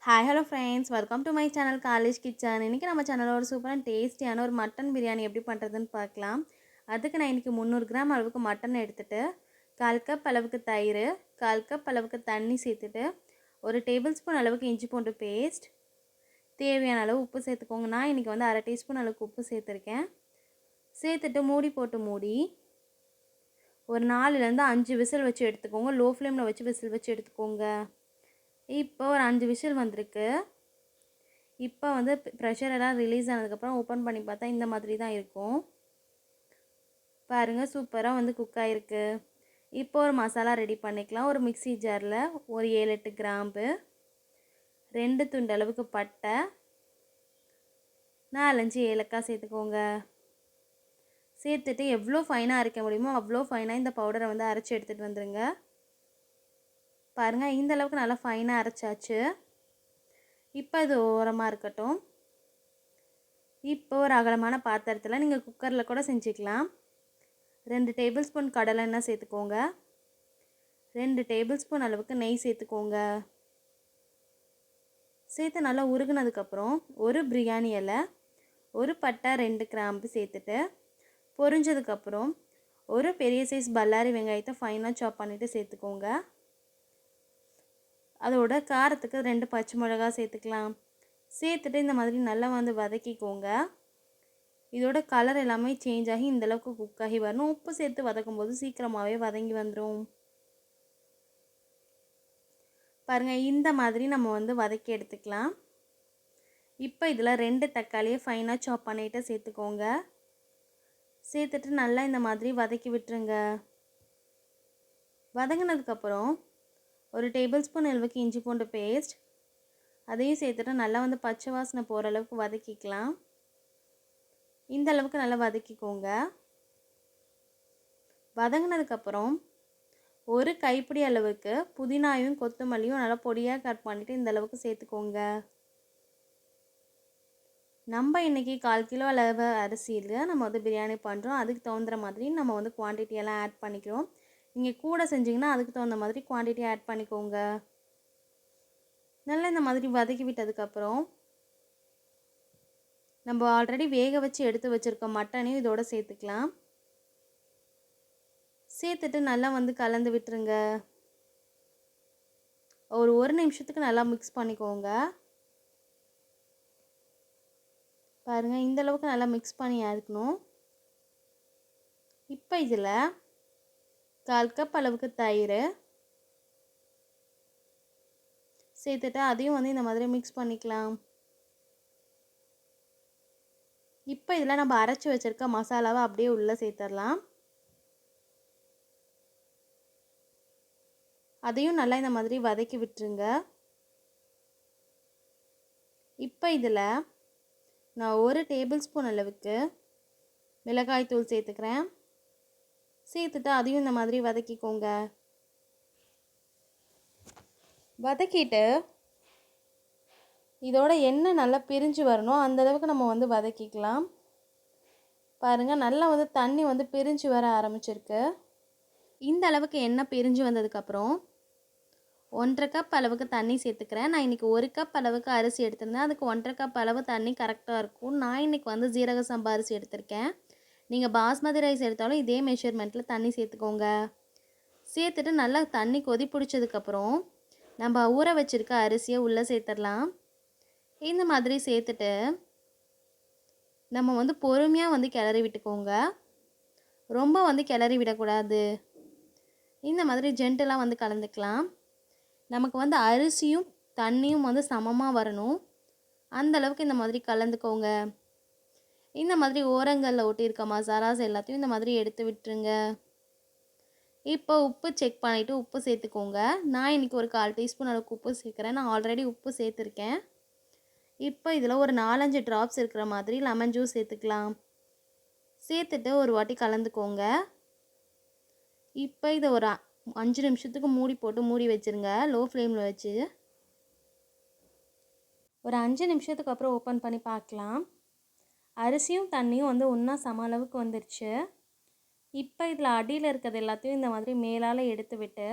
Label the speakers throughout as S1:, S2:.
S1: Hi hello friends, welcome to my channel college kitchen. இன்றைக்கி நம்ம சேனலில் ஒரு சூப்பரான டேஸ்டியான ஒரு மட்டன் பிரியாணி எப்படி பண்ணுறதுன்னு பார்க்கலாம். அதுக்கு நான் இன்றைக்கி 300 கிராம் அளவுக்கு மட்டன் எடுத்துகிட்டு 1/4 கப் அளவுக்கு தயிர், 1/4 கப் அளவுக்கு தண்ணி சேர்த்துட்டு, ஒரு டேபிள் ஸ்பூன் அளவுக்கு இஞ்சி பூண்டு பேஸ்ட், தேவையான அளவு உப்பு சேர்த்துக்கோங்க. நான் இன்றைக்கி வந்து 1/2 டீஸ்பூன் அளவுக்கு உப்பு சேர்த்துருக்கேன். சேர்த்துட்டு மூடி ஒரு 4லேருந்து 5 விசில் வச்சு எடுத்துக்கோங்க. லோ ஃப்ளேமில் வச்சு விசில் வச்சு எடுத்துக்கோங்க. இப்போ ஒரு 5 விசில் வந்திருக்கு. இப்போ வந்து ப்ரெஷர் எல்லாம் ரிலீஸ் ஆனதுக்கப்புறம் ஓப்பன் பண்ணி பார்த்தா இந்த மாதிரி தான் இருக்கும். பாருங்கள், சூப்பராக வந்து குக் ஆகிருக்கு. இப்போ ஒரு மசாலா ரெடி பண்ணிக்கலாம். ஒரு மிக்ஸி ஜாரில் ஒரு 7-8 கிராம்பு, 2 துண்டு அளவுக்கு பட்டை, 4-5 ஏலக்காய் சேர்த்துக்கோங்க. சேர்த்துட்டு எவ்வளோ ஃபைனாக அரைக்க முடியுமோ அவ்வளோ ஃபைனாக இந்த பவுடரை வந்து அரைச்சி எடுத்துகிட்டு வந்துடுங்க. பாருங்கள், இந்த அளவுக்கு நல்லா ஃபைனாக அரைச்சாச்சு. இப்போ இது ஓரமாக இருக்கட்டும். இப்போ ஒரு அகலமான பாத்திரத்தில் நீங்கள் குக்கரில் கூட செஞ்சுக்கலாம். 2 டேபிள் ஸ்பூன் கடலை எண்ணெய் சேர்த்துக்கோங்க. 2 டேபிள் ஸ்பூன் அளவுக்கு நெய் சேர்த்துக்கோங்க. சேர்த்து நல்லா உருகுனதுக்கப்புறம் ஒரு பிரியாணி இலை, ஒரு பட்டை, 2 கிராம்பு சேர்த்துட்டு பொரிஞ்சதுக்கப்புறம் ஒரு பெரிய சைஸ் பல்லாரி வெங்காயத்தை ஃபைனாக சாப் பண்ணிவிட்டு சேர்த்துக்கோங்க. அதோட காரத்துக்கு 2 பச்சை மிளகாய் சேர்த்துக்கலாம். சேர்த்துட்டு இந்த மாதிரி நல்லா வந்து வதக்கிக்கோங்க. இதோட கலர் எல்லாமே சேஞ்ச் ஆகி இந்தளவுக்கு குக் ஆகி வரணும். உப்பு சேர்த்து வதக்கும் போது சீக்கிரமாகவே வதங்கி வந்துடும். பாருங்கள், இந்த மாதிரி நம்ம வந்து வதக்கி எடுத்துக்கலாம். இப்போ இதில் 2 தக்காளியை ஃபைனாக சாப் பண்ணிவிட்டு சேர்த்துக்கோங்க. சேர்த்துட்டு நல்லா இந்த மாதிரி வதக்கி விட்டுருங்க. வதங்கினதுக்கப்புறம் ஒரு டேபிள் ஸ்பூன் அளவுக்கு இஞ்சி பூண்டு பேஸ்ட், அதையும் சேர்த்துட்டு நல்லா வந்து பச்சை வாசனை போகிற அளவுக்கு வதக்கிக்கலாம். இந்த அளவுக்கு நல்லா வதக்கிக்கோங்க. வதங்கினதுக்கப்புறம் ஒரு கைப்பிடி அளவுக்கு புதினாயும் கொத்தமல்லியும் நல்லா பொடியாக கட் பண்ணிவிட்டு இந்த அளவுக்கு சேர்த்துக்கோங்க. நம்ம இன்றைக்கி 1/4 கிலோ அளவு அரிசியில் நம்ம வந்து பிரியாணி பண்ணுறோம். அதுக்கு தகுந்த மாதிரி நம்ம வந்து குவான்டிட்டியெல்லாம் ஆட் பண்ணிக்கிறோம். நீங்கள் கூட செஞ்சிங்கன்னா அதுக்கு தகுந்த மாதிரி குவான்டிட்டி ஆட் பண்ணிக்கோங்க. நல்லா இந்த மாதிரி வதக்கி விட்டதுக்கப்புறம் நம்ம ஆல்ரெடி வேக வச்சு எடுத்து வச்சுருக்க மட்டனையும் இதோட சேர்த்துக்கலாம். சேர்த்துட்டு நல்லா வந்து கலந்து விட்டுருங்க. ஒரு 1 நிமிஷத்துக்கு நல்லா மிக்ஸ் பண்ணிக்கோங்க. பாருங்கள், இந்தளவுக்கு நல்லா மிக்ஸ் பண்ணி இருக்கணும். இப்போ இதில் 1/4 கப் அளவுக்கு தயிர் சேர்த்துட்டு அதையும் வந்து இந்த மாதிரி மிக்ஸ் பண்ணிக்கலாம். இப்போ இதில் நம்ம அரைச்சி வச்சுருக்க மசாலாவை அப்படியே உள்ளே சேர்த்துடலாம். அதையும் நல்லா இந்த மாதிரி வதக்கி விட்டுருங்க. இப்போ இதில் நான் 1 டேபிள் ஸ்பூன் அளவுக்கு மிளகாய் தூள் சேர்த்துக்கிறேன். சேர்த்துட்டு அதையும் இந்த மாதிரி வதக்கிக்கோங்க. வதக்கிட்டு இதோட எண்ணெய் நல்லா பிரிஞ்சு வரணும், அந்தளவுக்கு நம்ம வந்து வதக்கிக்கலாம். பாருங்கள், நல்லா வந்து தண்ணி வந்து பிரிஞ்சு வர ஆரம்பிச்சிருக்கு. இந்த அளவுக்கு எண்ணெய் பிரிஞ்சு வந்ததுக்கப்புறம் 1/2 கப் அளவுக்கு தண்ணி சேர்த்துக்கிறேன். நான் இன்றைக்கி 1 கப் அளவுக்கு அரிசி எடுத்திருந்தேன். அதுக்கு 1/2 கப் அளவு தண்ணி கரெக்டாக இருக்கும். நான் இன்றைக்கி வந்து ஜீரக சம்பா அரிசி எடுத்திருக்கேன். நீங்கள் பாஸ்மதி ரைஸ் எடுத்தாலும் இதே மெஷர்மெண்ட்டில் தண்ணி சேர்த்துக்கோங்க. சேர்த்துட்டு நல்லா தண்ணி கொதி பிடிச்சதுக்கப்புறம் நம்ம ஊற வச்சுருக்க அரிசியை உள்ளே சேர்த்துடலாம். இந்த மாதிரி சேர்த்துட்டு நம்ம வந்து பொறுமையாக வந்து கிளறி விட்டுக்கோங்க. ரொம்ப வந்து கிளறி விடக்கூடாது. இந்த மாதிரி ஜென்டலாக வந்து கலந்துக்கலாம். நமக்கு வந்து அரிசியும் தண்ணியும் வந்து சமமாக வரணும். அந்தளவுக்கு இந்த மாதிரி கலந்துக்கோங்க. இந்த மாதிரி ஓரங்களில் ஒட்டியிருக்க மசாலாஸ் எல்லாத்தையும் இந்த மாதிரி எடுத்து விட்டுருங்க. இப்போ உப்பு செக் பண்ணிவிட்டு உப்பு சேர்த்துக்கோங்க. நான் இன்றைக்கி ஒரு 1/4 டீஸ்பூன் அளவுக்கு உப்பு சேர்க்குறேன். நான் ஆல்ரெடி உப்பு சேர்த்துருக்கேன். இப்போ இதில் ஒரு 4-5 ட்ராப்ஸ் இருக்கிற மாதிரி லெமன் ஜூஸ் சேர்த்துக்கலாம். சேர்த்துட்டு ஒரு வாட்டி கலந்துக்கோங்க. இப்போ இதை ஒரு 5 நிமிஷத்துக்கு மூடி வச்சுருங்க, லோ ஃப்ளேமில் வச்சு. ஒரு 5 நிமிஷத்துக்கு அப்புறம் ஓப்பன் பண்ணி பார்க்கலாம். அரிசியும் தண்ணியும் வந்து ஒன்றா சம அளவுக்கு வந்துருச்சு. இப்போ இதில் அடியில் இருக்கிறது எல்லாத்தையும் இந்த மாதிரி மேலால் எடுத்து விட்டு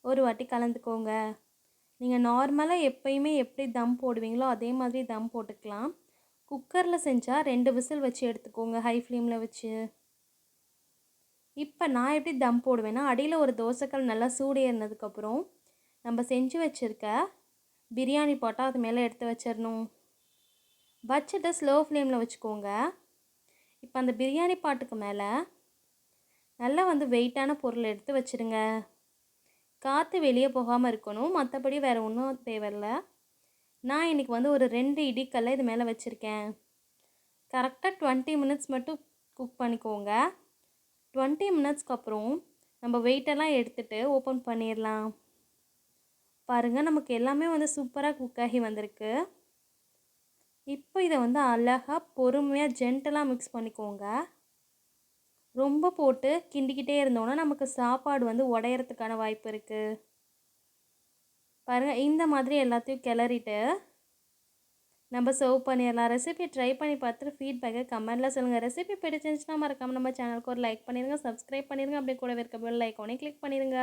S1: ஒரு வாட்டி கலந்துக்கோங்க. நீங்கள் நார்மலாக எப்பயுமே எப்படி தம் போடுவீங்களோ அதே மாதிரி தம் போட்டுக்கலாம். குக்கரில் செஞ்சால் 2 விசில் வச்சு எடுத்துக்கோங்க, ஹை ஃப்ளேமில் வச்சு. இப்போ நான் எப்படி தம் போடுவேன்னா, அடியில் ஒரு தோசைக்கல் நல்லா சூடு ஏறினதுக்கப்புறம் நம்ம செஞ்சு வச்சுருக்க பிரியாணி பாட்டை அது மேலே எடுத்து வச்சிடணும். வச்சுட்டு ஸ்லோ ஃப்ளேமில் வச்சுக்கோங்க. இப்போ அந்த பிரியாணி பாட்டுக்கு மேலே நல்லா வந்து வெயிட்டான பொருள் எடுத்து வச்சுருங்க. காற்று வெளியே போகாமல் இருக்கணும், மற்றபடி வேறு ஒன்றும் தேவையில்ல. நான் இன்றைக்கி வந்து ஒரு 2 இடிக்கல்லை இது மேலே வச்சுருக்கேன். கரெக்டாக 20 மினிட்ஸ் மட்டும் குக் பண்ணிக்கோங்க. 20 மினிட்ஸ்க்கு அப்புறம் நம்ம வெயிட்டெல்லாம் எடுத்துகிட்டு ஓப்பன் பண்ணிடலாம். பாருங்கள், நமக்கு எல்லாமே வந்து சூப்பராக குக் ஆகி வந்திருக்கு. இப்போ இதை வந்து அழகாக பொறுமையாக ஜென்டலாக மிக்ஸ் பண்ணிக்கோங்க. ரொம்ப போட்டு கிண்டிக்கிட்டே இருந்தோன்னா நமக்கு சாப்பாடு வந்து உடையறதுக்கான வாய்ப்பு இருக்குது. பாருங்கள், இந்த மாதிரி எல்லாத்தையும் கிளறிட்டு நம்ம சர்வ் பண்ணிடலாம். ரெசிபி ட்ரை பண்ணி பார்த்துட்டு ஃபீட்பேக்கை கமெண்ட்டில் சொல்லுங்கள். ரெசிபி பிடிச்சிருந்துச்சுன்னா மறக்காமல் நம்ம சேனலுக்கு ஒரு லைக் பண்ணிடுங்க, சப்ஸ்கிரைப் பண்ணிடுங்க. அப்படியே கூடவே இருக்க பெல் ஐக்கானே கிளிக் பண்ணிடுங்க.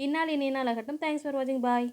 S1: இந்நாள் இனிய நாள் ஆகட்டும். தேங்க்ஸ் ஃபார் வாட்சிங். பாய்.